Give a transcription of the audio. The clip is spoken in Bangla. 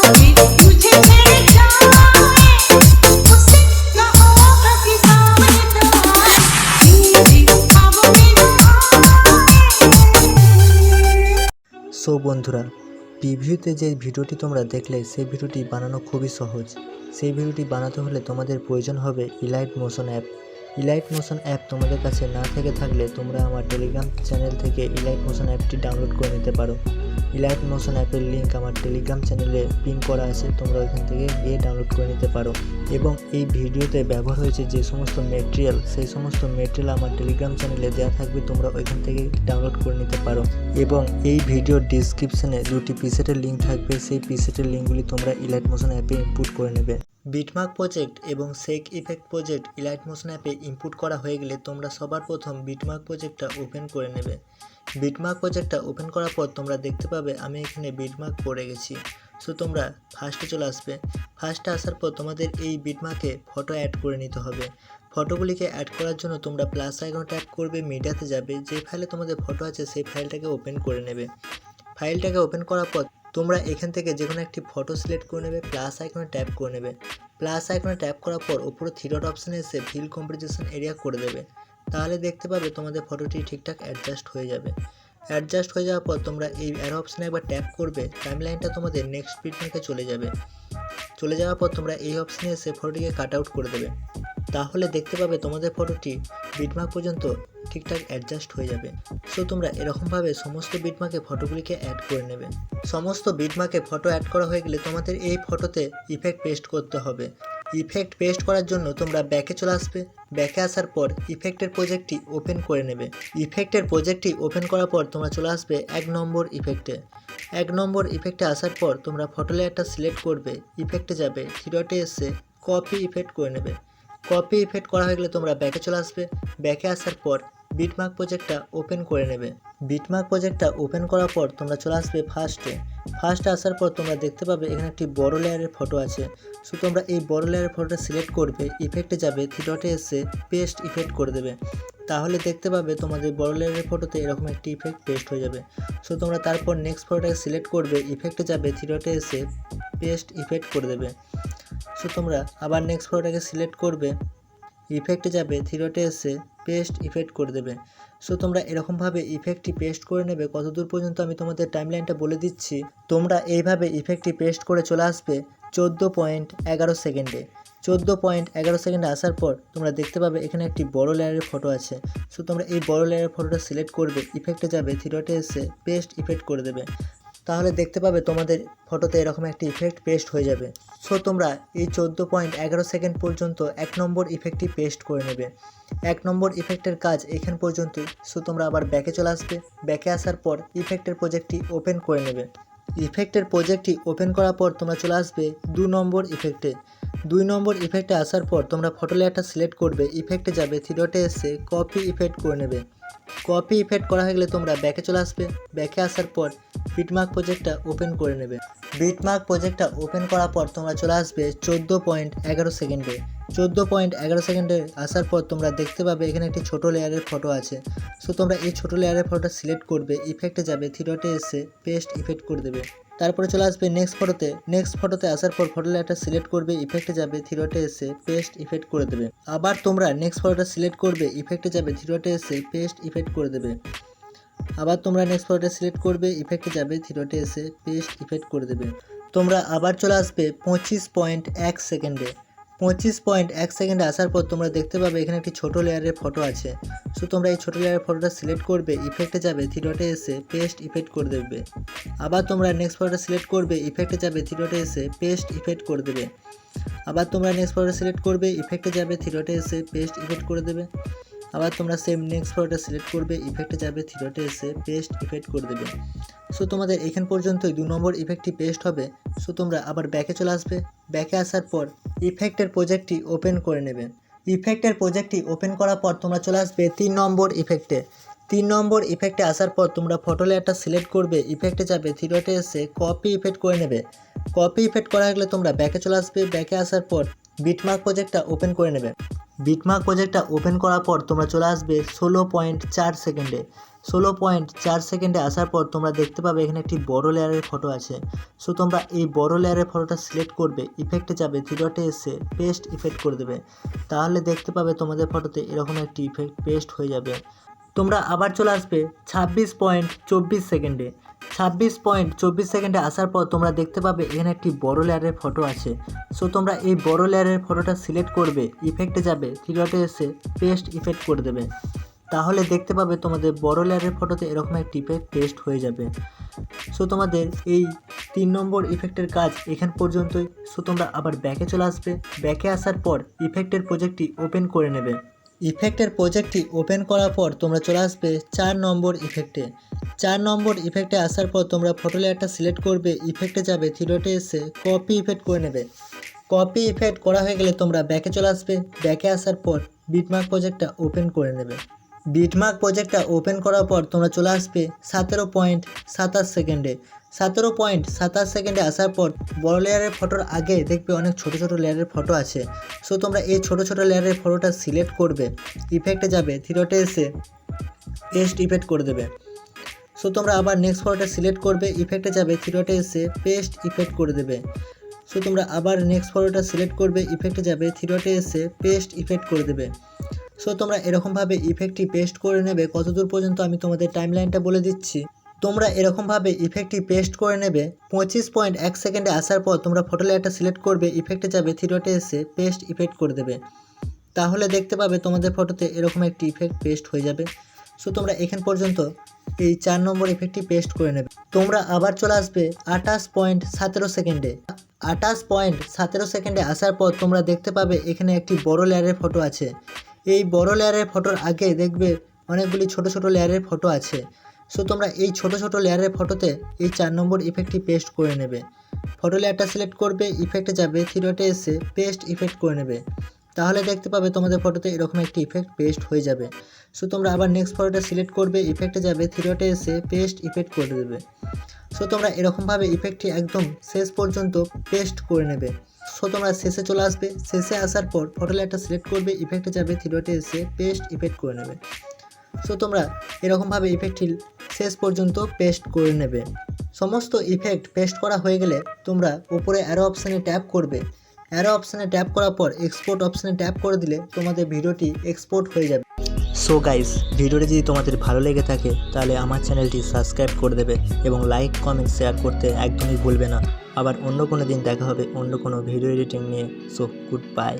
সো বন্ধুরা, প্রিভিউতে যে ভিডিওটি তোমরা দেখলে সেই ভিডিওটি বানানো খুবই সহজ। সেই ভিডিওটি বানাতে হলে তোমাদের প্রয়োজন হবে elite motion app. Elite motion app তোমাদের কাছে না থেকে থাকলে তোমরা আমার টেলিগ্রাম চ্যানেল থেকে ইলাইট মোশন অ্যাপটি ডাউনলোড করে নিতে পারো। ইলাইট মোশন অ্যাপের লিঙ্ক আমার টেলিগ্রাম চ্যানেলে পিন করা আছে, তোমরা ওইখান থেকে গিয়ে ডাউনলোড করে নিতে পারো। এবং এই ভিডিওতে ব্যবহার হয়েছে যে সমস্ত মেটেরিয়াল, সেই সমস্ত মেটেরিয়াল আমার টেলিগ্রাম চ্যানেলে দেওয়া থাকবে, তোমরা ওইখান থেকে ডাউনলোড করে নিতে পারো। এবং এই ভিডিওর ডিসক্রিপশনে দুটি প্রিসেটের লিঙ্ক থাকবে, সেই প্রিসেটের লিঙ্কগুলি তোমরা ইলাইট মোশন অ্যাপে ইনপুট করে নেবে। বিটমার্ক প্রজেক্ট এবং shake effect project elite motion অ্যাপে ইনপুট করা হয়ে গেলে তোমরা সবার প্রথম বিটমার্ক প্রজেক্টটা ওপেন করে নেবে। বিটমার্ক প্রজেক্টটা ওপেন করার পর তোমরা দেখতে পাবে আমি এখানে বিটমার্ক করে গেছি। সো তোমরা ফার্স্টে চলে আসবে। ফার্স্টে আসার পর তোমাদের এই বিটমার্কে ফটো অ্যাড করে নিতে হবে। ফটোগুলিকে অ্যাড করার জন্য তোমরা প্লাস আইকন ট্যাপ করবে, মিডিয়াতে যাবে, যে ফাইলে তোমাদের ফটো আছে সেই ফাইলটাকে ওপেন করে নেবে। ফাইলটাকে ওপেন করার পর তোমরা এখান থেকে যে কোনো একটি ফটো সিলেক্ট করে নেবে, প্লাস আইকনে ট্যাপ করে নেবে। প্লাস আইকনে ট্যাপ করার পর উপরে থ্রি ডট অপশানে এসে ফিল কম্পোজিশন এরিয়া করে দেবে। তাহলে দেখতে পাবে তোমাদের ফটোটি ঠিকঠাক অ্যাডজাস্ট হয়ে যাবে। অ্যাডজাস্ট হয়ে যাওয়ার পর তোমরা এই অ্যারো অপশানে একবার ট্যাপ করবে, টাইমলাইনটা তোমাদের নেক্সট বিটমার্কে চলে যাবে। চলে যাওয়ার পর তোমরা এই অপশানে এসে ফটোটিকে কাট আউট করে দেবে। তাহলে দেখতে পাবে তোমাদের ফটোটি বিটমার্ক পর্যন্ত ঠিকঠাক অ্যাডজাস্ট হয়ে যাবে। সো তোমরা এরকমভাবে সমস্ত বিটমার্কে ফটোগুলিকে অ্যাড করে নেবে। সমস্ত বিটমার্কে ফটো অ্যাড করা হয়ে গেলে তোমাদের এই ফটোতে ইফেক্ট পেস্ট করতে হবে। ইফেক্ট পেস্ট করার জন্য তোমরা ব্যাকে চলে আসবে। ব্যাকে আসার পর ইফেক্টের প্রজেক্টটি ওপেন করে নেবে। ইফেক্টের প্রজেক্টটি ওপেন করার পর তোমরা চলে আসবে 1 নম্বর ইফেক্টে। 1 নম্বর ইফেক্টে আসার পর তোমরা ফটো লেয়ারটা সিলেক্ট করবে, ইফেক্টে যাবে, থ্রি ডটে এসে কপি ইফেক্ট করে নেবে। কপি ইফেক্ট করা হয়ে গেলে তোমরা ব্যাকে চলে আসবে। ব্যাকে আসার পর বিটমার্ক প্রজেক্টটা ওপেন করে নেবে। বিটমার্ক প্রজেক্টটা ওপেন করার পর তোমরা চলে আসবে ফার্স্টে আসার পর তোমরা দেখতে পাবে এখানে একটি বড় লেয়ারের ফটো আছে। সো তোমরা এই বড় লেয়ারের ফটোটা সিলেক্ট করবে, ইফেক্টে যাবে, থ্রি ডটে এসে পেস্ট ইফেক্ট করে দেবে। তাহলে দেখতে পাবে তোমাদের বড় লেয়ারের ফটোতে এরকম একটি ইফেক্ট পেস্ট হয়ে যাবে। সো তোমরা তারপর নেক্সট ফটোটাকে সিলেক্ট করবে, ইফেক্টে যাবে, থ্রি ডটে এসে পেস্ট ইফেক্ট করে দেবে। সো তোমরা আবার নেক্সট ফটোটাকে সিলেক্ট করবে, ইফেক্টে যাবে, থ্রি ডটে এসে পেস্ট ইফেক্ট করে দেবে। সো তোমরা এরকমভাবে ইফেক্টটি পেস্ট করে নেবে। কতদূর পর্যন্ত আমি তোমাদের টাইমলাইনটা বলে দিচ্ছি। তোমরা এইভাবে ইফেক্টটি পেস্ট করে চলে আসবে 14.11 সেকেন্ডে। 14.11 সেকেন্ডে আসার পর তোমরা দেখতে পাবে এখানে একটি বড় লেয়ারের ফটো আছে। সো তোমরা এই বড় লেয়ারের ফটোটা সিলেক্ট করবে, ইফেক্টে যাবে, থ্রি ডটে এসে পেস্ট ইফেক্ট করে দেবে। তাহলে দেখতে পাবে তোমাদের ফটোতে এরকম একটি ইফেক্ট পেস্ট হয়ে যাবে। সো তোমরা এই 14.11 সেকেন্ড পর্যন্ত 1 নম্বর ইফেক্টটি পেস্ট করে নেবে। 1 নম্বর ইফেক্টের কাজ এখান পর্যন্তই। সো তোমরা আবার ব্যাকে চলে আসবে। ব্যাকে আসার পর ইফেক্টের প্রজেক্টটি ওপেন করে নেবে। ইফেক্টের প্রজেক্টটি ওপেন করার পর তোমরা চলে আসবে 2 নম্বর ইফেক্টে। 2 নম্বর ইফেক্টে আসার পর তোমরা ফটো লেয়ারটা সিলেক্ট করবে, ইফেক্টে যাবে, থ্রি ডটে এসে কপি ইফেক্ট করে নেবে। কপি ইফেক্ট করা হয়ে গেলে তোমরা ব্যাকে চলে আসবে। ব্যাকে আসার পর বিটমার্ক প্রজেক্টটা ওপেন করে নেবে। বিটমার্ক প্রজেক্টটা ওপেন করার পর তোমরা চলে আসবে 14.11 সেকেন্ডে। 14.11 সেকেন্ডে আসার পর তোমরা দেখতে পাবে এখানে একটি ছোটো লেয়ারের ফটো আছে। সো তোমরা এই ছোটো লেয়ারের ফটোটা সিলেক্ট করবে, ইফেক্টে যাবে, থ্রি ডটে এসে পেস্ট ইফেক্ট করে দেবে। তারপরে চলে আসবে নেক্সট ফটোতে আসার পর ফটো লেয়ারটা সিলেক্ট করবে, ইফেক্টে যাবে, থ্রি ডটে এসে পেস্ট ইফেক্ট করে দেবে। আবার তোমরা নেক্সট ফটোটা সিলেক্ট করবে, ইফেক্টে যাবে, থ্রি ডটে এসে পেস্ট ইফেক্ট করে দেবে। আবার তোমরা নেক্সট ফটোটা সিলেক্ট করবে, ইফেক্টে যাবে, থ্রি ডটে এসে পেস্ট ইফেক্ট করে দেবে। তোমরা আবার চলে আসবে 25.1 সেকেন্ডে। 25.1 সেকেন্ডে আসার পর তোমরা দেখতে পাবে এখানে একটি ছোটো লেয়ারের ফটো আছে। সো তোমরা এই ছোটো লেয়ারের ফটোটা সিলেক্ট করবে, ইফেক্টে যাবে, থ্রি ডটে এসে পেস্ট ইফেক্ট করে দেবে। আবার তোমরা নেক্সট ফটোটা সিলেক্ট করবে, ইফেক্টে যাবে, থ্রি ডটে এসে পেস্ট ইফেক্ট করে দেবে। আবার তোমরা নেক্সট ফটোটা সিলেক্ট করবে, ইফেক্টে যাবে, থ্রি ডটে এসে পেস্ট ইফেক্ট করে দেবে। আবার তোমরা সেম নেক্সট ফটোটা সিলেক্ট করবে, ইফেক্টে যাবে, থ্রি ডটে এসে পেস্ট ইফেক্ট করে দেবে। সো তোমাদের এখান পর্যন্তই 2 নম্বর ইফেক্টটি পেস্ট হবে। সো তোমরা আবার ব্যাকে চলে আসবে। ব্যাকে আসার পর ইফেক্টের প্রজেক্টটি ওপেন করে নেবে। ইফেক্টের প্রজেক্টটি ওপেন করার পর তোমরা চলে আসবে 3 নম্বর ইফেক্টে। 3 নম্বর ইফেক্টে আসার পর তোমরা ফটো লেয়ারটা সিলেক্ট করবে, ইফেক্টে যাবে, থ্রি ডটে এসে কপি ইফেক্ট করে নেবে। কপি ইফেক্ট করা হয়ে গেলে তোমরা ব্যাকে চলে আসবে। ব্যাকে আসার পর বিটমার্ক প্রজেক্টটা ওপেন করে নেবে। বিটমার্ক প্রজেক্টটা ওপেন করার পর তোমরা চলে আসবে 16.4 সেকেন্ডে। 16.4 সেকেন্ডে আসার পর তোমরা দেখতে পাবে এখানে একটি বড় লেয়ারের ফটো আছে। সো তোমরা এই বড় লেয়ারের ফটোটা সিলেক্ট করবে, ইফেক্টে যাবে, থ্রি ডটে এসে পেস্ট ইফেক্ট করে দেবে। তাহলে দেখতে পাবে তোমাদের ফটোতে এরকম একটি ইফেক্ট পেস্ট হয়ে যাবে। তোমরা আবার চলে আসবে 26.24 সেকেন্ডে। 26.24 সেকেন্ডে আসার পর তোমরা দেখতে পাবে এখানে একটি বড় লেয়ারের ফটো আছে। সো তোমরা এই বড় লেয়ারের ফটোটা সিলেক্ট করবে, ইফেক্টে যাবে, থ্রি ডটে এসে পেস্ট ইফেক্ট করে দেবে। তাহলে দেখতে পাবে তোমাদের বড় লেয়ারের ফটোতে এরকম একটি ইফেক্ট পেস্ট হয়ে যাবে। সো তোমাদের এই 3 নম্বর ইফেক্টের কাজ এখান পর্যন্তই। সো তোমরা আবার ব্যাকে চলে আসবে। ব্যাকে আসার পর ইফেক্টের প্রজেক্টটি ওপেন করে নেবে। ইফেক্টের প্রজেক্টটি ওপেন করার পর তোমরা চলে আসবে 4 নম্বর ইফেক্টে। 4 নম্বর ইফেক্টে আসার পর তোমরা ফটো লেয়ারটা সিলেক্ট করবে, ইফেক্টে যাবে, থ্রি ডটে এসে কপি ইফেক্ট করে নেবে। কপি ইফেক্ট করা হয়ে গেলে তোমরা ব্যাকে চলে আসবে। ব্যাকে আসার পর বিটমার্ক প্রজেক্টটা ওপেন করে নেবে। বিটমার্ক প্রজেক্টটা ওপেন করার পর তোমরা চলে আসবে 17.27 সেকেন্ডে। 17.27 সেকেন্ডে আসার পর বড় লেয়ারের ফটোর আগে দেখবে অনেক ছোট ছোট লেয়ারের ফটো আছে। সো তোমরা এই ছোট ছোট লেয়ারের ফটোটা সিলেক্ট করবে, ইফেক্টে যাবে, থ্রি ডটে এসে পেস্ট ইফেক্ট করে দেবে। সো তোমরা আবার নেক্সট ফটোটা সিলেক্ট করবে, ইফেক্টে যাবে, থ্রি ডটে এসে পেস্ট ইফেক্ট করে দেবে। সো তোমরা আবার নেক্সট ফটোটা সিলেক্ট করবে, ইফেক্টে যাবে, থ্রি ডটে এসে পেস্ট ইফেক্ট করে দেবে। সো তোমরা এরকমভাবে ইফেক্টটি পেস্ট করে নেবে। কতদূর পর্যন্ত আমি তোমাদের টাইমলাইনটা বলে দিচ্ছি। তোমরা এরকমভাবে ইফেক্টটি পেস্ট করে নেবে। 25.1 সেকেন্ডে আসার পর তোমরা ফটো লেয়ারটা সিলেক্ট করবে, ইফেক্টে যাবে, থ্রি ডটে এসে পেস্ট ইফেক্ট করে দেবে। তাহলে দেখতে পাবে তোমাদের ফটোতে এরকম একটি ইফেক্ট পেস্ট হয়ে যাবে। সো তোমরা এখান পর্যন্ত এই 4 নম্বর ইফেক্টটি পেস্ট করে নেবে। তোমরা আবার চলে আসবে 28.17 সেকেন্ডে। 28.17 সেকেন্ডে আসার পর তোমরা দেখতে পাবে এখানে একটি বড় লেয়ারের ফটো আছে। এই বড় লেয়ারের ফটোর আগে দেখবে অনেকগুলি ছোট ছোট লেয়ারের ফটো আছে। সো তোমরা এই ছোট ছোট লেয়ারের ফটোতে এই 4 নম্বর ইফেক্টটি পেস্ট করে নেবে। ফটো লেয়ারটা সিলেক্ট করবে, ইফেক্টে যাবে, থ্রি ডটে এসে পেস্ট ইফেক্ট করে নেবে। তাহলে দেখতে পাবে তোমাদের ফটোতে এরকম একটি ইফেক্ট পেস্ট হয়ে যাবে। সো তোমরা আবার নেক্সট ফটোটা সিলেক্ট করবে, ইফেক্টে যাবে, থ্রি ডটে এসে পেস্ট ইফেক্ট করে দেবে। সো তোমরা এরকমভাবে ইফেক্টটি একদম শেষ পর্যন্ত পেস্ট করে নেবে। সো তোমরা শেষে চলে আসবে। শেষে আসার পর ফটো লেয়ারটা সিলেক্ট করবে, ইফেক্টে যাবে, থ্রি ডটে এসে পেস্ট ইফেক্ট করে নেবে। সো তোমরা এরকমভাবে ইফেক্টটি শেষ পর্যন্ত পেস্ট করে নেবে। সমস্ত ইফেক্ট পেস্ট করা হয়ে গেলে তোমরা উপরে অ্যারো অপশানে ট্যাপ করবে। অ্যারো অপশানে ট্যাপ করার পর এক্সপোর্ট অপশানে ট্যাপ করে দিলে তোমাদের ভিডিওটি এক্সপোর্ট হয়ে যাবে। সো গাইস, ভিডিওটি যদি তোমাদের ভালো লেগে থাকে তাহলে আমার চ্যানেলটি সাবস্ক্রাইব করে দেবে এবং লাইক, কমেন্ট, শেয়ার করতে একদমই ভুলবে না। আবার অন্য কোনো দিন দেখা হবে অন্য কোনো ভিডিও এডিটিং নিয়ে। So good bye.